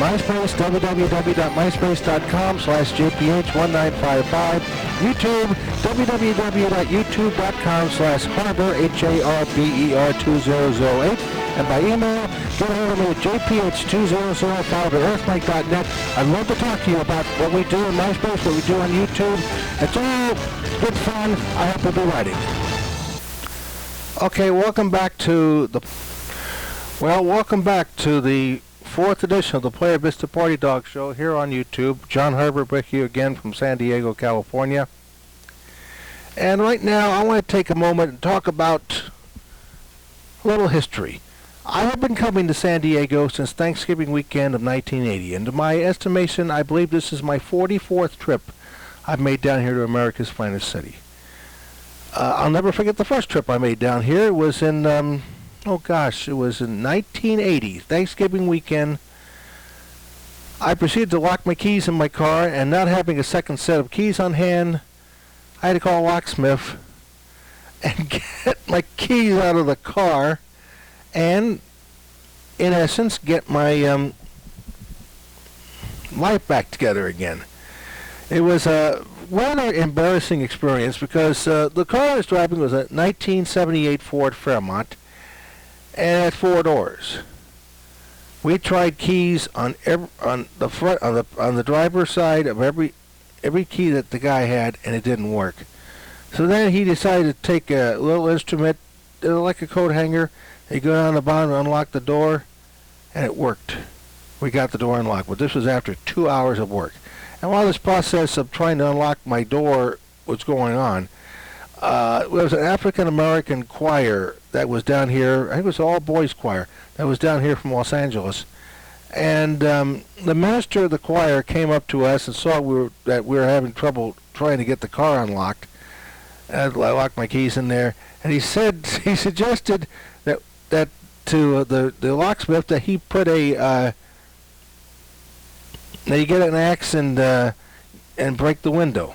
MySpace, www.myspace.com/JPH1955. YouTube, www.youtube.com/Harber, HARBER2008. And by email, get hold of me at jph2005@earthlink.net. I'd love to talk to you about what we do in MySpace, what we do on YouTube. It's all good fun. I hope you'll be writing. Okay, welcome back to the fourth edition of the Playa Vista Party Dog Show here on YouTube. John Harber with you again from San Diego, California. And right now, I want to take a moment and talk about a little history. I have been coming to San Diego since Thanksgiving weekend of 1980, and to my estimation, I believe this is my 44th trip I've made down here to America's finest city. I'll never forget the first trip I made down here. It was in, it was in 1980, Thanksgiving weekend. I proceeded to lock my keys in my car, and not having a second set of keys on hand, I had to call a locksmith and get my keys out of the car and, in essence, get my life back together again. It was a rather embarrassing experience because the car I was driving was a 1978 Ford Fairmont, and it had 4 doors. We tried keys on the driver's side of every key that the guy had, and it didn't work. So then he decided to take a little instrument, like a coat hanger. He go down the bottom and unlock the door, and it worked. We got the door unlocked, but this was after 2 hours of work. And while this process of trying to unlock my door was going on, there was an African-American choir that was down here. I think it was an all-boys choir that was down here from Los Angeles. And the minister of the choir came up to us and saw that we were having trouble trying to get the car unlocked. And I locked my keys in there, and he suggested that to the locksmith that he put that you get an axe and break the window.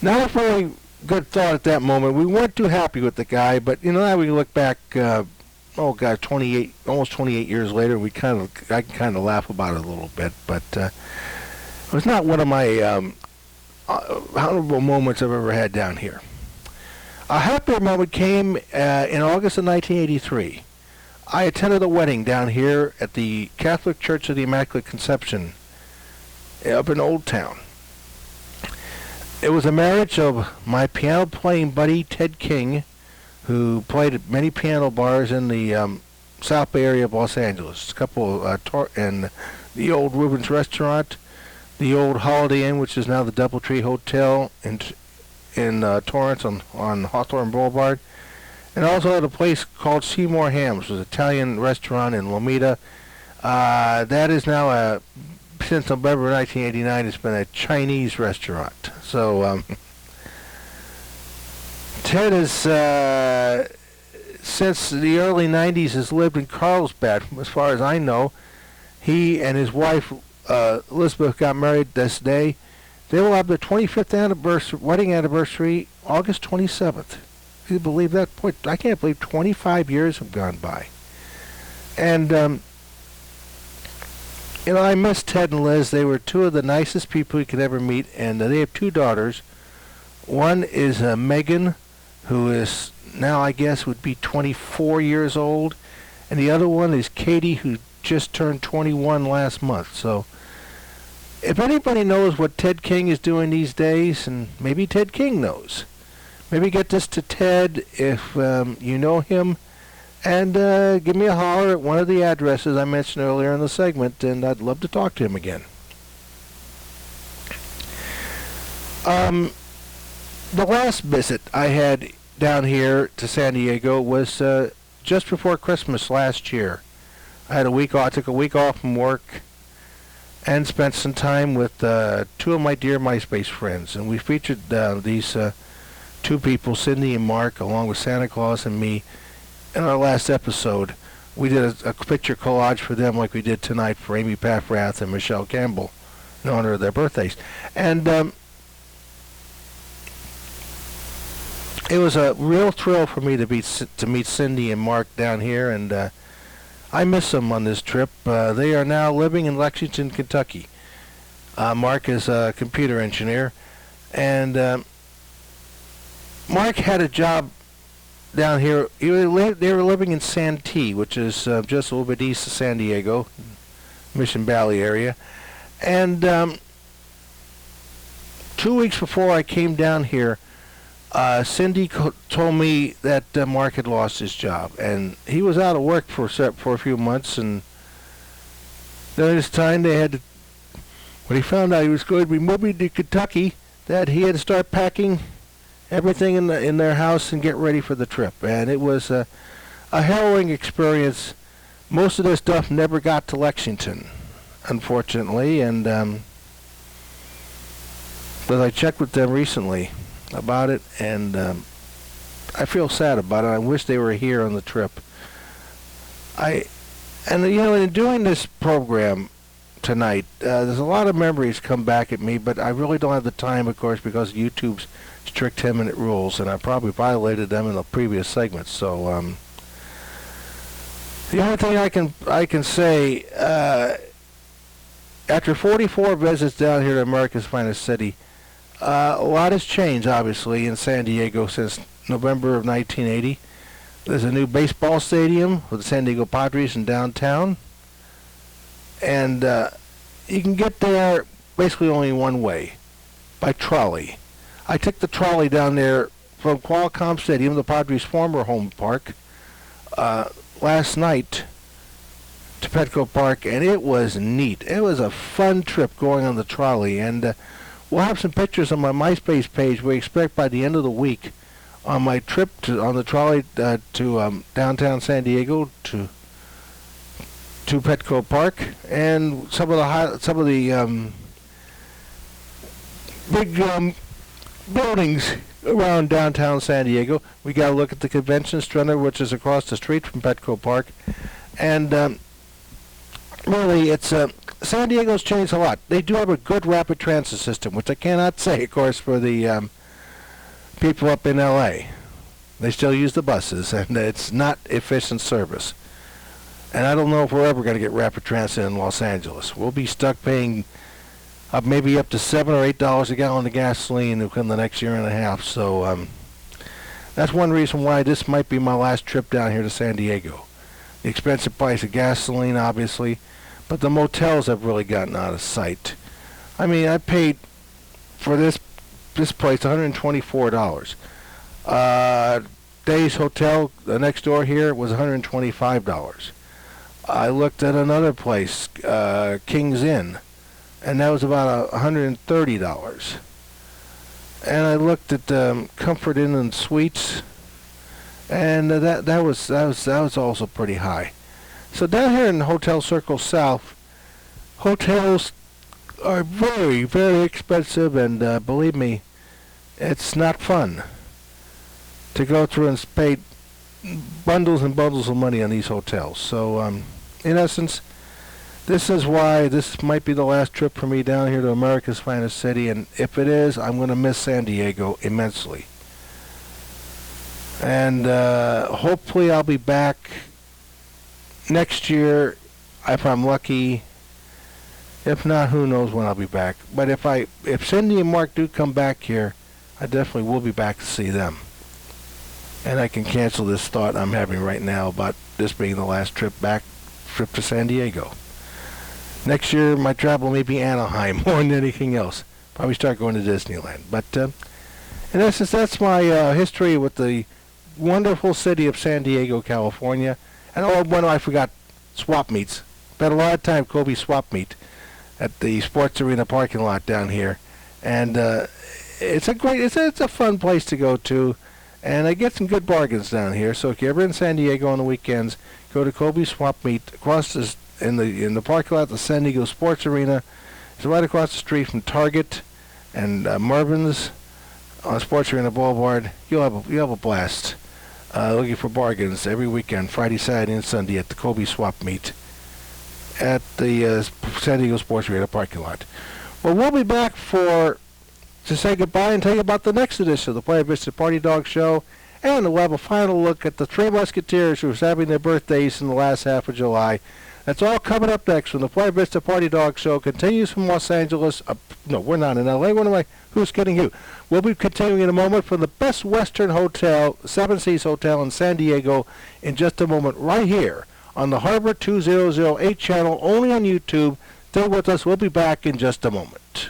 Not a very good thought at that moment. We weren't too happy with the guy, but now we look back. almost 28 years later, I can kind of laugh about it a little bit, but it was not one of my honorable moments I've ever had down here. A happier moment came in August of 1983. I attended a wedding down here at the Catholic Church of the Immaculate Conception up in Old Town. It was a marriage of my piano-playing buddy, Ted King, who played at many piano bars in the South Bay area of Los Angeles. A couple and the old Rubens Restaurant, the old Holiday Inn, which is now the Doubletree Hotel in Torrance on Hawthorne Boulevard, and also at a place called Seymour Hams, which was an Italian restaurant in Lomita. That is now since November 1989, it's been a Chinese restaurant. So Ted has, since the early 90s, has lived in Carlsbad. As far as I know, he and his wife, Elizabeth, got married this day. They will have their 25th wedding anniversary, August 27th. Can you believe that? Boy, I can't believe 25 years have gone by. And, I miss Ted and Liz. They were two of the nicest people you could ever meet, and they have 2 daughters. One is Megan, who is now, I guess, would be 24 years old, and the other one is Katie, who just turned 21 last month. So if anybody knows what Ted King is doing these days, and maybe Ted King knows, maybe get this to Ted if you know him, and give me a holler at one of the addresses I mentioned earlier in the segment, and I'd love to talk to him again. The last visit I had down here to San Diego was just before Christmas last year. I had a week off. I took a week off from work and spent some time with 2 of my dear MySpace friends, and we featured these 2 people, Cindy and Mark, along with Santa Claus and me, in our last episode. We did a picture collage for them like we did tonight for Amy Paffrath and Michelle Campbell in honor of their birthdays. And it was a real thrill for me to meet Cindy and Mark down here, and I miss them on this trip. They are now living in Lexington, Kentucky. Mark is a computer engineer, and Mark had a job down here. They were living in Santee, which is just a little bit east of San Diego, Mission Valley area. And 2 weeks before I came down here, Cindy told me that Mark had lost his job, and he was out of work for a few months. And during this time, when he found out he was going to be moving to Kentucky, that he had to start packing everything in their house and get ready for the trip. And it was a harrowing experience. Most of their stuff never got to Lexington, unfortunately, and but I checked with them recently about it, and I feel sad about it. I wish they were here on the trip. In doing this program tonight, there's a lot of memories come back at me, but I really don't have the time, of course, because YouTube's strict 10-minute rules, and I probably violated them in the previous segments. So the only thing I can say, after 44 visits down here to America's finest city, a lot has changed, obviously, in San Diego since November of 1980. There's a new baseball stadium with the San Diego Padres in downtown, and you can get there basically only one way, by trolley. I took the trolley down there from Qualcomm Stadium, the Padres' former home park, last night to Petco Park, and it was neat. It was a fun trip going on the trolley, and we'll have some pictures on my MySpace page. We expect by the end of the week on my trip on the trolley to downtown San Diego to Petco Park, and some of the big buildings around downtown San Diego. We got to look at the convention center, which is across the street from Petco Park, and really, it's San Diego's changed a lot. They do have a good rapid transit system, which I cannot say, of course, for the people up in L.A. They still use the buses, and it's not efficient service. And I don't know if we're ever going to get rapid transit in Los Angeles. We'll be stuck paying maybe up to $7 or $8 a gallon of gasoline within the next year and a half. So that's one reason why this might be my last trip down here to San Diego. The expensive price of gasoline, obviously, but the motels have really gotten out of sight. I mean, I paid for this place $124. Days Hotel, the next door here, was $125. I looked at another place, King's Inn, and that was about $130. And I looked at Comfort Inn and Suites, and that was also pretty high. So down here in Hotel Circle South, hotels are very, very expensive, and believe me, it's not fun to go through and pay bundles and bundles of money on these hotels. So in essence, this is why this might be the last trip for me down here to America's finest city, and if it is, I'm going to miss San Diego immensely. And hopefully I'll be back next year if I'm lucky. If not, who knows when I'll be back. But if Cindy and Mark do come back here, I definitely will be back to see them. And I can cancel this thought I'm having right now about this being the last trip to San Diego. Next year, my travel may be Anaheim more than anything else. Probably start going to Disneyland. But in essence, that's my history with the wonderful city of San Diego, California. And I forgot swap meets. Spent a lot of time Kobe swap meet at the sports arena parking lot down here, and it's a fun place to go to, and I get some good bargains down here. So if you're ever in San Diego on the weekends, go to Kobe Swap Meet across in the parking lot at the San Diego Sports Arena. It's right across the street from Target and Mervyn's on Sports Arena Boulevard. You'll have a blast looking for bargains every weekend, Friday, Saturday, and Sunday at the Kobe Swap Meet at the San Diego Sports Arena parking lot. Well, we'll be back to say goodbye and tell you about the next edition of the Playa Vista Party Dog Show And we'll have a final look at the Three Musketeers who are having their birthdays in the last half of July. That's all coming up next when the Playa Vista Party Dog Show continues from Los Angeles. No, we're not in L.A. Who's kidding you? We'll be continuing in a moment from the Best Western Hotel, Seven Seas Hotel in San Diego in just a moment right here on the Harbor 2008 channel, only on YouTube. Stay with us. We'll be back in just a moment.